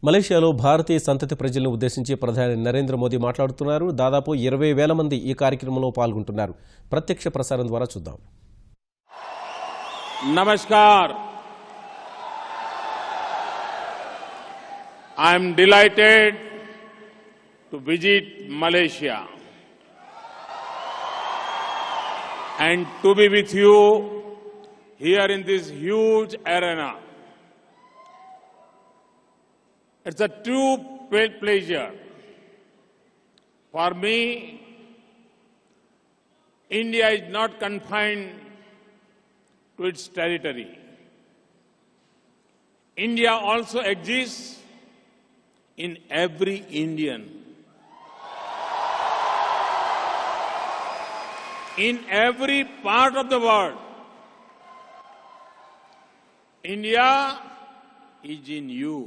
మలేషియాలో భారతీయ సంతతి ప్రజలను ఉద్దేశించి ప్రధాని నరేంద్ర మోదీ మాట్లాడుతున్నారు. దాదాపు 20,000 మంది ఈ కార్యక్రమంలో పాల్గొంటున్నారు. ప్రత్యక్ష ప్రసారం ద్వారా చూద్దాం. Namaskar. I am delighted to visit Malaysia and to be with you here in this huge arena. It's a true pleasure for me. India is not confined to its territory. India also exists in every Indian. In every part of the world, India is in you.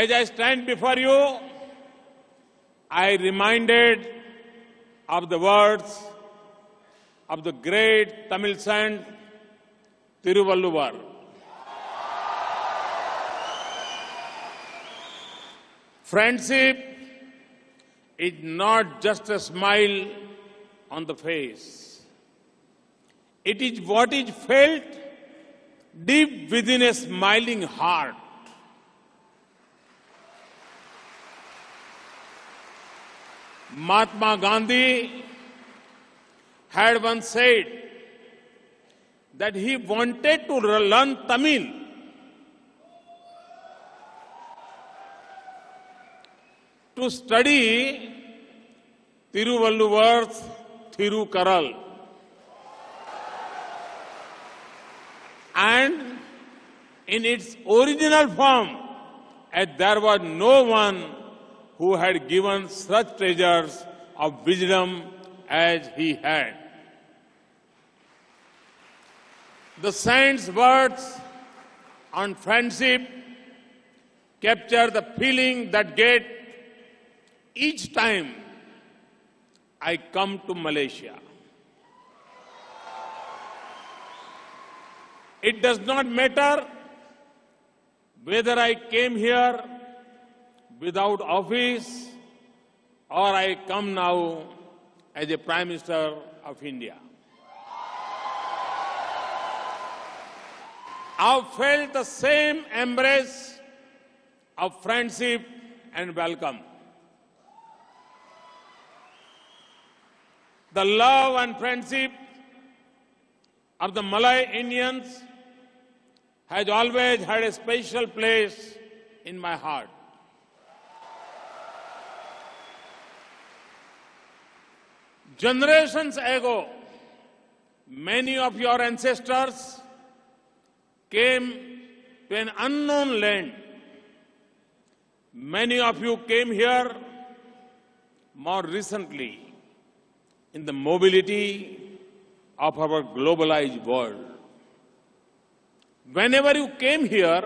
As I stand before you, I reminded of the words of the great Tamil saint Thiruvalluvar. Friendship is not just a smile on the face. It is what is felt deep within a smiling heart. Mahatma Gandhi had once said that he wanted to learn Tamil to study Thiruvalluvar's Thirukaral. And in its original form, as there was no one who had given such treasures of wisdom as he had. The saint's words on friendship capture the feeling that get each time I come to Malaysia. It does not matter whether I came here without office or I come now as a Prime Minister of India. I've felt the same embrace of friendship and welcome. The love and friendship of the Malay Indians has always had a special place in my heart. Generations ago, many of your ancestors came to an unknown land. Many of you came here more recently in the mobility of our globalized world. Whenever you came here,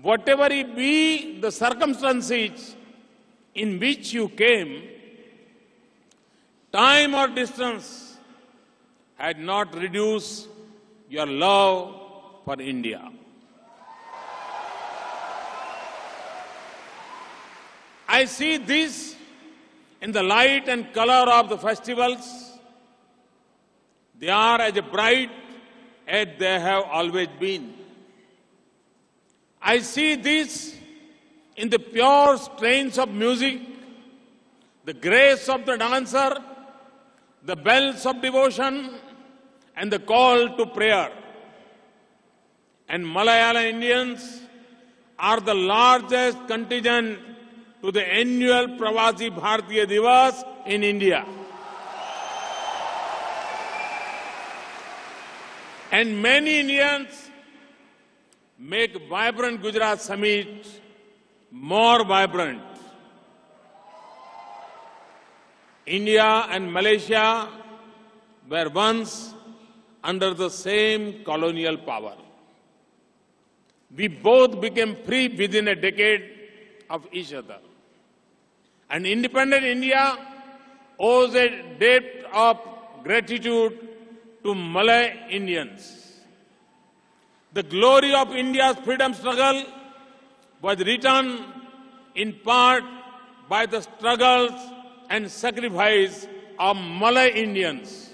whatever be the circumstances in which you came, time or distance had not reduced your love for India. I see this in the light and color of the festivals. They are as bright as they have always been. I see this in the pure strains of music, the grace of the dancer, the bells of devotion, and the call to prayer. And Malayalam Indians are the largest contingent to the annual Pravasi Bharatiya Divas in India. And many Indians make vibrant Gujarat Summit more vibrant. India and Malaysia were once under the same colonial power. We both became free within a decade of each other. And independent India owes a debt of gratitude to Malay Indians. The glory of India's freedom struggle was written in part by the struggles and sacrifice of Malay Indians.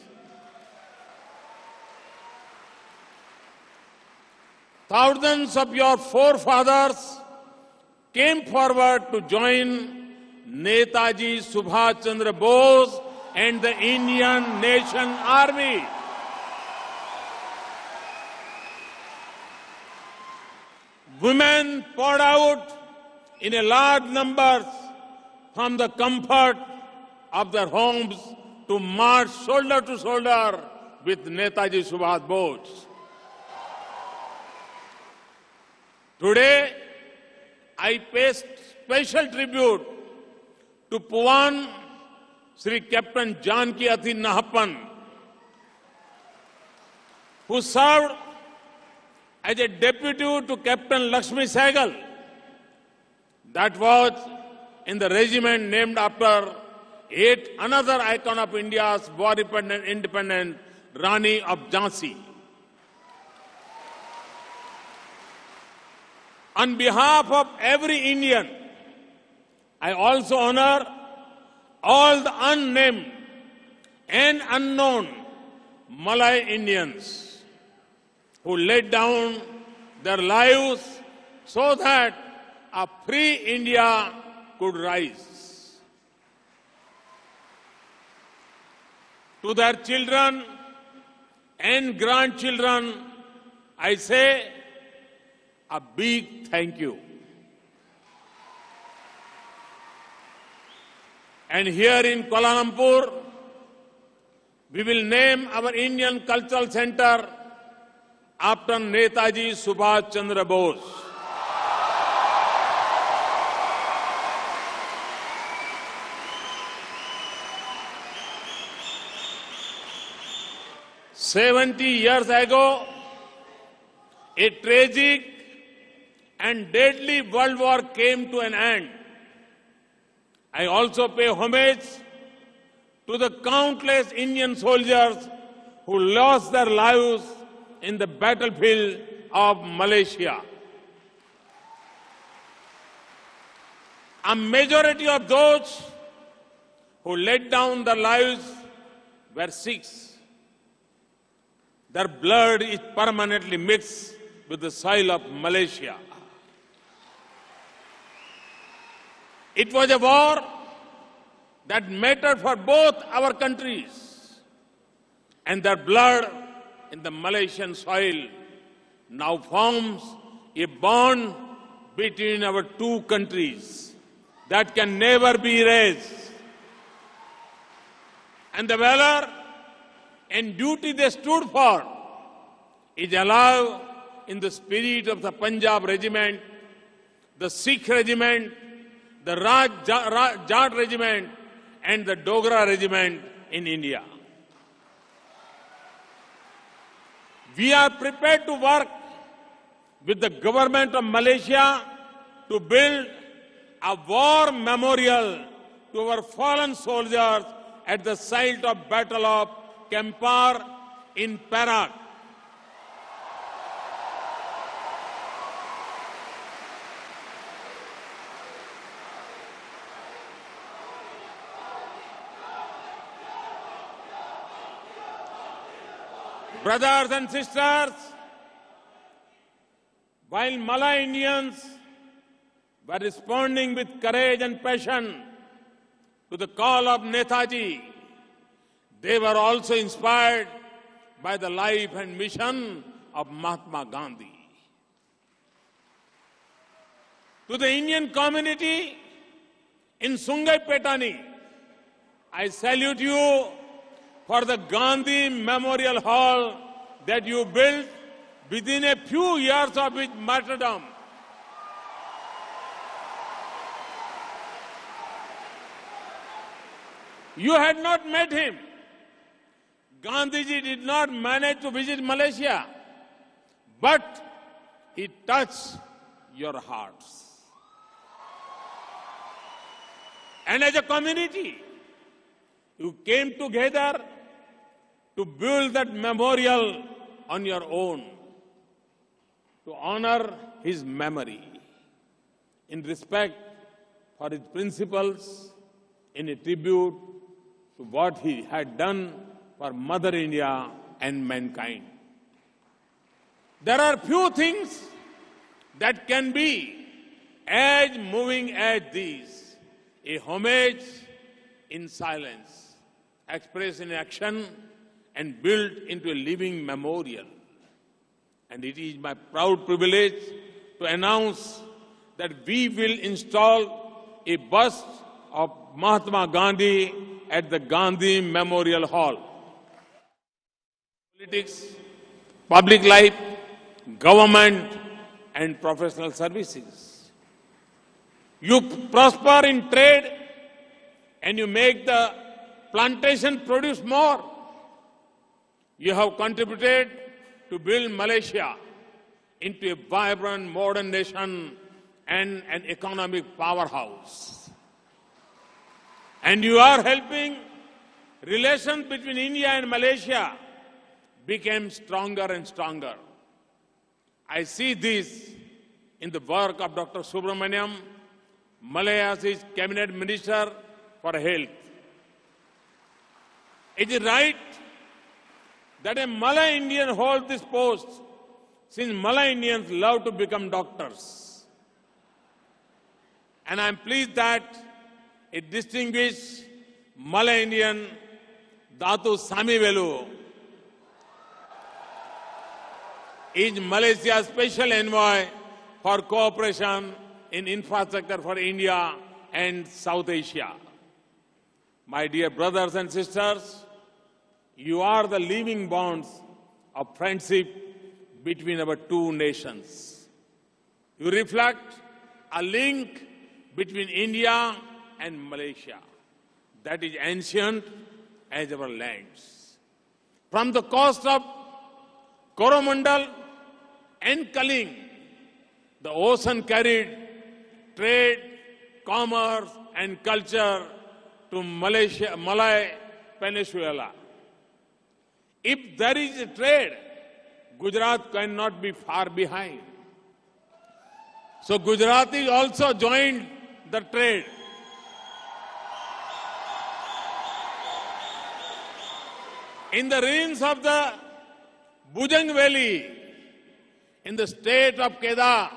Thousands of your forefathers came forward to join Netaji Subhash Chandra Bose and the Indian Nation Army. Women poured out in a large numbers from the comfort of their homes to march shoulder to shoulder with Netaji Subhash Bose. Today, I pay special tribute to Puwan Sri Captain Janki Athi Nahappan, who served as a deputy to Captain Lakshmi Sehgal. That was in the regiment named after yet another icon of India's war independent, Rani of Jhansi. On behalf of every Indian, I also honor all the unnamed and unknown Malay Indians who laid down their lives so that a free India could rise. To their children and grandchildren, I say a big thank you. And here in Kuala Lumpur, we will name our Indian Cultural Center after Netaji Subhash Chandra Bose. "70 years ago, a tragic and deadly world war came to an end. I also pay homage to the countless Indian soldiers who lost their lives in the battlefield of Malaysia. A majority of those who laid down their lives were Sikhs. Their blood is permanently mixed with the soil of Malaysia. It was a war that mattered for both our countries, and their blood in the Malaysian soil now forms a bond between our two countries that can never be erased. And the valor and duty they stood for is alive in the spirit of the Punjab Regiment, the Sikh Regiment, the Jat Regiment, and the Dogra Regiment in India. We are prepared to work with the government of Malaysia to build a war memorial to our fallen soldiers at the site of Battle of Kampar in Perak. Brothers and sisters, while Malay Indians were responding with courage and passion to the call of Netaji, they were also inspired by the life and mission of Mahatma Gandhi. To the Indian community in Sungai Petani, I salute you for the Gandhi Memorial Hall that you built within a few years of its martyrdom. You had not met him. Gandhiji did not manage to visit Malaysia, but he touched your hearts. And as a community, you came together to build that memorial on your own. to honor his memory in respect for his principles, in a tribute to what he had done for Mother India and mankind. There are few things that can be as moving as these: a homage in silence, expressed in action, and built into a living memorial. And it is my proud privilege to announce that we will install a bust of Mahatma Gandhi at the Gandhi Memorial Hall. Politics, public life, government, and professional services. You prosper in trade and you make the plantation produce more. You have contributed to build Malaysia into a vibrant modern nation and an economic powerhouse. And you are helping relations between India and Malaysia become stronger and stronger. I see this in the work of Dr. Subramaniam, Malaysia's Cabinet Minister for Health. It is right that a Malay Indian holds this post, since Malay Indians love to become doctors. And I am pleased that a distinguished Malay Indian, Datu Samivelu, is Malaysia's special envoy for cooperation in infrastructure for India and South Asia. My dear brothers and sisters, you are the living bonds of friendship between our two nations. You reflect a link between India and Malaysia that is ancient as our lands. From the coast of Coromandel and Kaling, the ocean carried trade, commerce, and culture to Malay Peninsula. If there is a trade, Gujarat cannot be far behind. So Gujaratis also joined the trade. In the rains of the Bujang Valley, in the state of Kedah,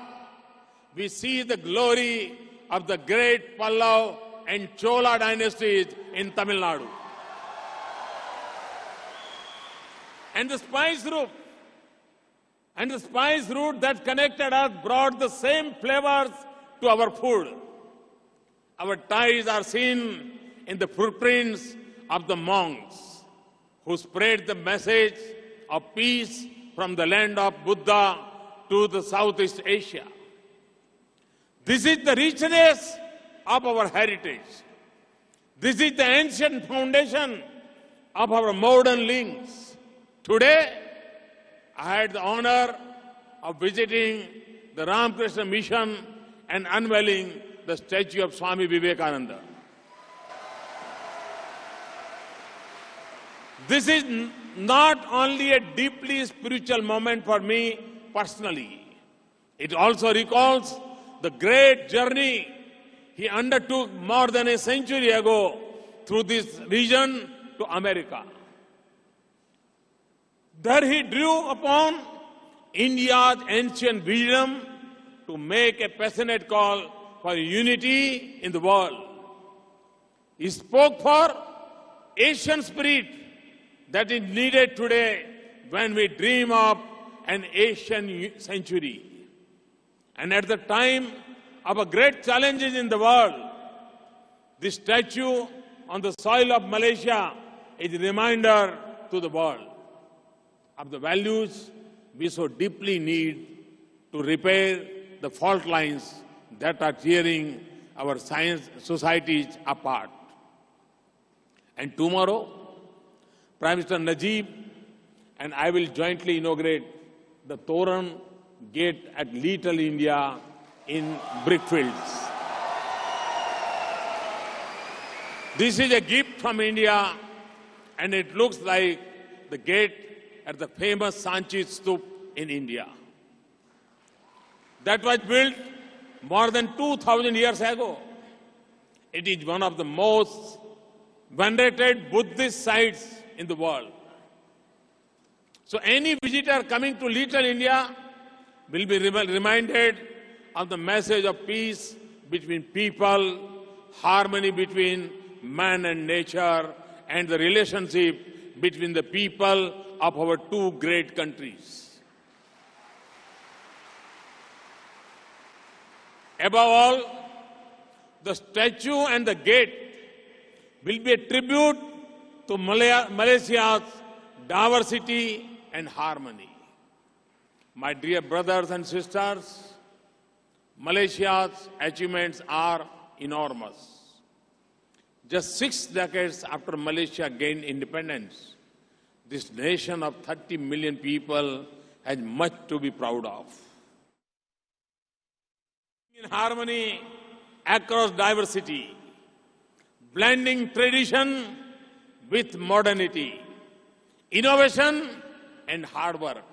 we see the glory of the great Pallav and Chola dynasties in Tamil Nadu. And the spice route that connected us brought the same flavors to our food. Our ties are seen in the footprints of the monks who spread the message of peace from the land of Buddha to the Southeast Asia. This is the richness of our heritage. This is the ancient foundation of our modern links. Today, I had the honor of visiting the Ramakrishna Mission and unveiling the statue of Swami Vivekananda. This is not only a deeply spiritual moment for me personally, it also recalls the great journey he undertook more than a century ago through this region to America. There he drew upon India's ancient wisdom to make a passionate call for unity in the world. He spoke for Asian spirit that is needed today when we dream of an Asian century. And at the time of a great challenges in the world, this statue on the soil of Malaysia is a reminder to the world of the values we so deeply need to repair the fault lines that are tearing our science societies apart. And tomorrow, Prime Minister Najib and I will jointly inaugurate the Toran Gate at Little India in Brickfields. This is a gift from India, and it looks like the gate at the famous Sanchi Stup in India. that was built more than 2,000 years ago. It is one of the most venerated Buddhist sites in the world. So any visitor coming to Little India will be reminded of the message of peace between people, harmony between man and nature, and the relationship between the people of our two great countries. Above all, the statue and the gate will be a tribute to Malaysia's diversity and harmony. My dear brothers and sisters, Malaysia's achievements are enormous. Just 6 decades after Malaysia gained independence, this nation of 30 million people has much to be proud of. In harmony across diversity, blending tradition with modernity, innovation and hard work,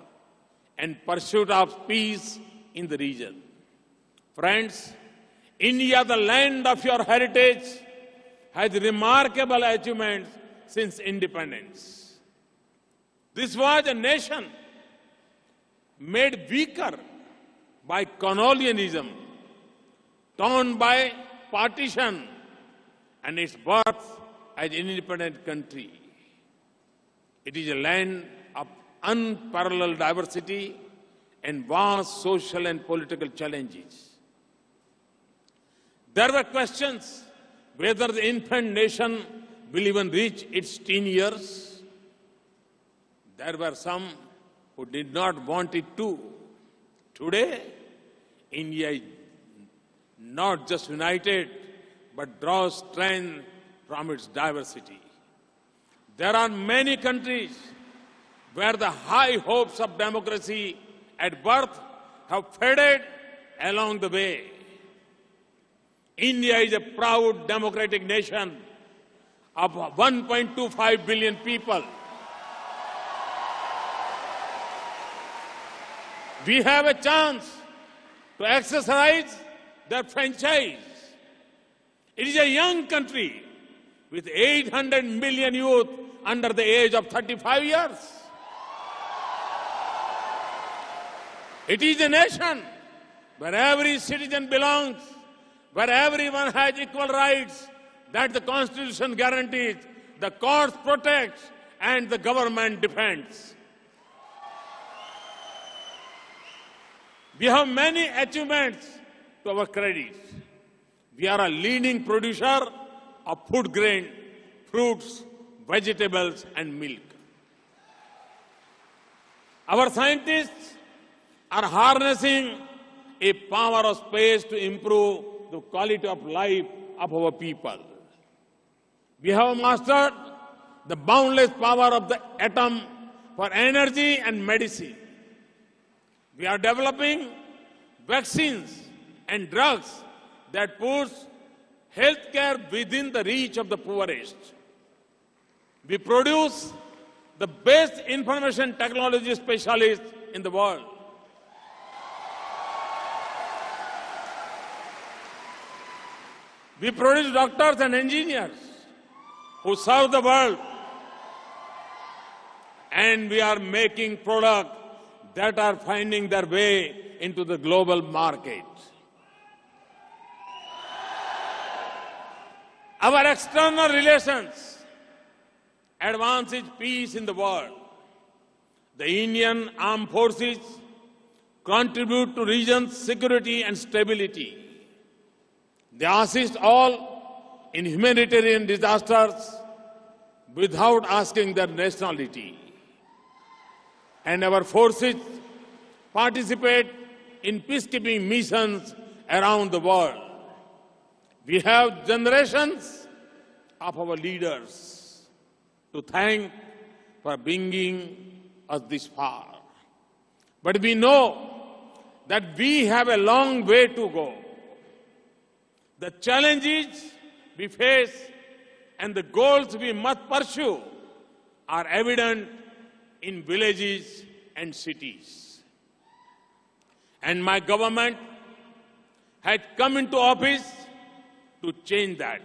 and pursuit of peace in the region. Friends, India, the land of your heritage, has remarkable achievements since independence. This was a nation made weaker by colonialism, torn by partition, and its birth as an independent country. It is a land of unparalleled diversity and vast social and political challenges. There were questions whether the infant nation will even reach its teen years. There were some who did not want it to. Today, India is not just united, but draws strength from its diversity. There are many countries where the high hopes of democracy at birth have faded along the way. India is a proud democratic nation of 1.25 billion people. We have a chance to exercise their franchise. It is a young country with 800 million youth under the age of 35 years. It is a nation where every citizen belongs, where everyone has equal rights that the Constitution guarantees, the courts protect, and the government defends. We have many achievements to our credit. We are a leading producer of food grain, fruits, vegetables, and milk. Our scientists are harnessing a power of space to improve the quality of life of our people. We have mastered the boundless power of the atom for energy and medicine. We are developing vaccines and drugs that puts healthcare within the reach of the poorest. We produce the best information technology specialists in the world. We produce doctors and engineers who serve the world. And we are making products that are finding their way into the global market. Our external relations advances peace in the world. The Indian Armed Forces contribute to region's security and stability. They assist all in humanitarian disasters without asking their nationality. And our forces participate in peacekeeping missions around the world. We have generations of our leaders to thank for bringing us this far. But we know that we have a long way to go. The challenges we face and the goals we must pursue are evident in villages and cities. And my government had come into office to change that.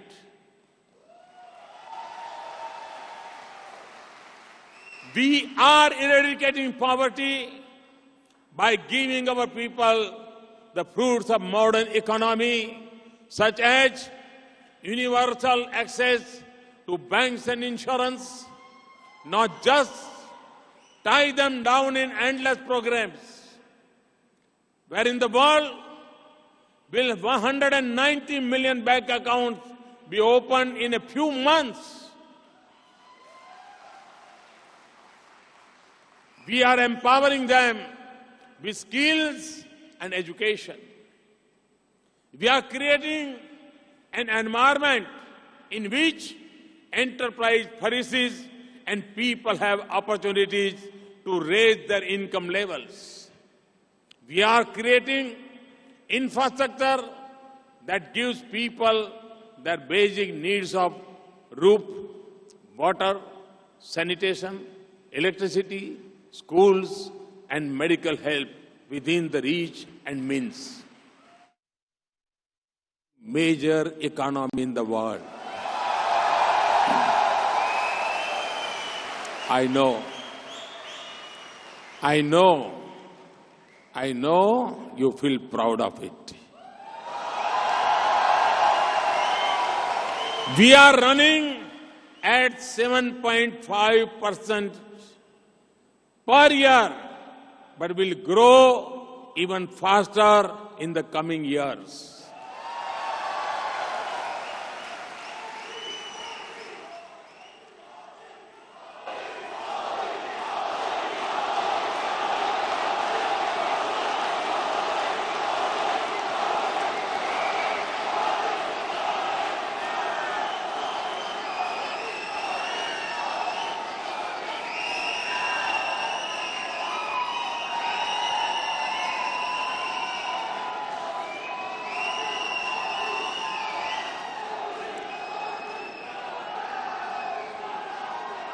We are eradicating poverty by giving our people the fruits of modern economy, such as universal access to banks and insurance, not just tie them down in endless programs. Where in the world will 190 million bank accounts be opened in a few months? We are empowering them with skills and education. We are creating an environment in which enterprise flourishes and people have opportunities to raise their income levels. We are creating infrastructure that gives people their basic needs of roof, water, sanitation, electricity, schools, and medical help within the reach and means. Major economy in the world. I know you feel proud of it. We are running at 7.5% per year, but will grow even faster in the coming years.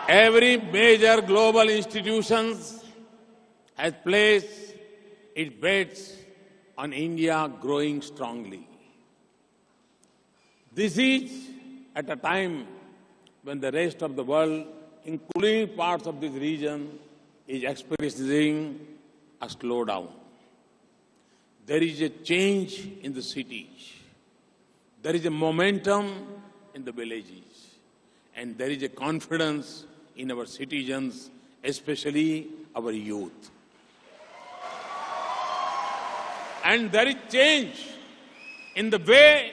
Every major global institution has placed its bets on India growing strongly. This is at a time when the rest of the world, including parts of this region, is experiencing a slowdown. There is a change in the cities. There is a momentum in the villages. And there is a confidence in our citizens, especially our youth. And there is change in the way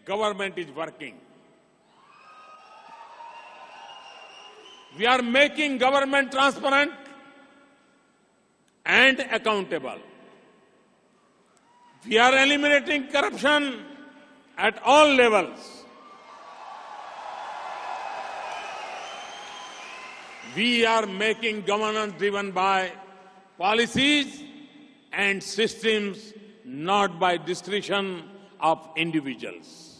government is working. We are making government transparent and accountable. We are eliminating corruption at all levels. We are making governance driven by policies and systems, not by discretion of individuals.